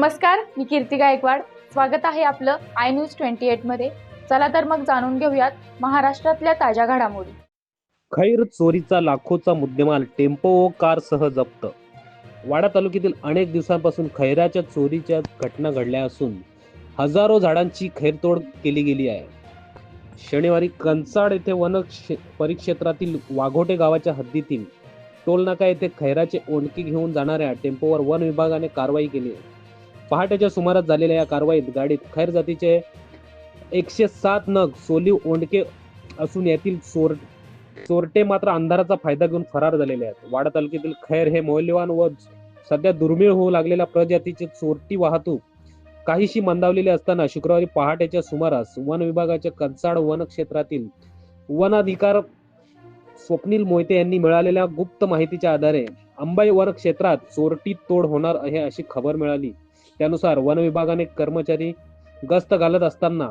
नमस्कार, मी कीर्ती गायकवाड. स्वागत आहे आपलं आय न्यूज 28 मध्ये. चला तर मग जाणून घेऊयात महाराष्ट्रातल्या ताज्या घडामोडी. खैर चोरीचा लाखोचा मुद्देमाल टेम्पो व कारसह जप्त. वाडा तालुक्यातील अनेक दिवसांपासून खैराच्या चोरीच्या घटना घडल्या असून हजारो झाडांची खैरतोड केली गेली आहे. शनिवारी कंचाड येथे परिक्षेत्रातील वाघोटे गावाच्या हद्दीतील टोलनाका येथे खैराचे ओंडके घेऊन जाणाऱ्या टेम्पोवर वन विभागाने कारवाई केली. पहाटेच्या सुमारास झालेल्या या कारवाईत गाडीत खैर जातीचे 107 नग सोलीव ओंडके असून यातील चोरटे मात्र अंधाराचा फायदा घेऊन फरार झालेले आहेत. वाडा तालुक्यातील खैर हे मौल्यवान व सध्या दुर्मिळ होऊ लागलेल्या प्रजातीचे चोरटी वाहतूक काहीशी मंदावलेली असताना शुक्रवारी पहाटेच्या सुमारास वन विभागाच्या कंचाड वन क्षेत्रातील वन अधिकारी स्वप्नील मोहिते यांनी मिळालेल्या गुप्त माहितीच्या आधारे अंबाई वन क्षेत्रात चोरटी तोड होणार आहे अशी खबर मिळाली. त्यानुसार वन विभागाने कर्मचारी गस्त घालत असताना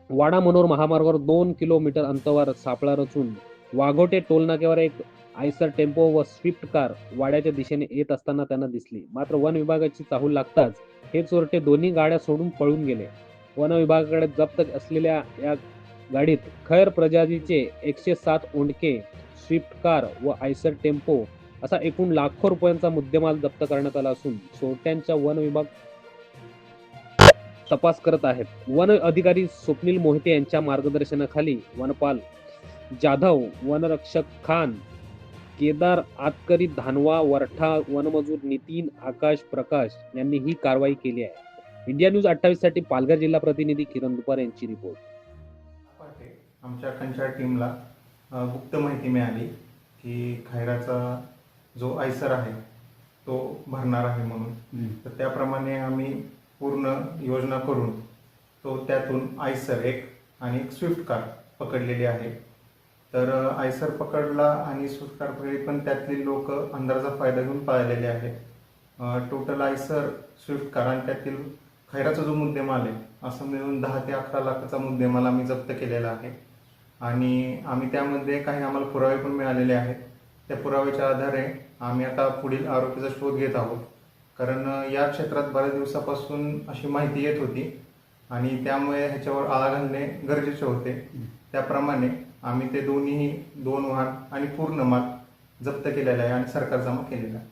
वाडा मनोर महामार्गावर 2 किलोमीटर अंतरावर सापळा रचून वाघोटे टोलनाक्यावर एक आयसर टेम्पो व स्विफ्ट कार वाड्याच्या दिशेने येत असताना त्यांना दिसली. मात्र वन विभागाची चाहूल लागताच हे चोरटे दोन्ही गाड्या सोडून पळून गेले. वन विभागाकडे जप्त असलेल्या या गाडीत खैर प्रजातीचे 107 ओंडके, स्विफ्ट कार व आयसर टेम्पो असा एकूण लाखो रुपयांचा मुद्देमाल जप्त करण्यात आला असून चोरट्यांचा वन विभाग तपास करत आहेत. वन अधिकारी स्वप्नील मोहिते यांच्या मार्गदर्शनाखाली वनपाल जाधव, वनरक्षक खान, केदार आतकरी, धानवा, वरठा वनमजूर नितीन आकाश प्रकाश यांनी ही कारवाई केली आहे. इंडिया न्यूज 28 साठी पालघर जिल्हा प्रतिनिधी किरण दुपार यांची रिपोर्ट. आमच्या कंचाड टीमला गुप्त माहिती मिळाली की खैराचा जो आयसर आहे तो भरणार आहे म्हणून. तर त्याप्रमाणे आम्ही पूर्ण योजना करून तो त्यातून आयसर एक आणि एक स्विफ्ट कार पकडलेली आहे. तर आयसर पकडला आणि स्विफ्ट कार पकडली, पण त्यातली लोक अंधाराचा फायदा घेऊन पळालेले आहेत. टोटल आयसर, स्विफ्ट कार आणि त्यातील खैराचा जो मुद्देमाल आहे असं मिळून 10 ते 11 लाखाचा मुद्देमाल आम्ही जप्त केलेला आहे. आणि आम्ही त्यामध्ये काही आम्हाला पुरावे पण मिळालेले आहेत. त्या पुराव्याच्या आधारे आम्ही आता पुढील आरोपीचा शोध घेत आहोत. कारण या क्षेत्रात बऱ्याच दिवसापासून अशी माहिती येत होती आणि त्यामुळे ह्याच्यावर आळा घालणे गरजेचे होते. त्याप्रमाणे आम्ही ते दोन्ही 2 वाहन आणि पूर्ण माल जप्त केलेला आहे आणि सरकार जमा केलेला आहे.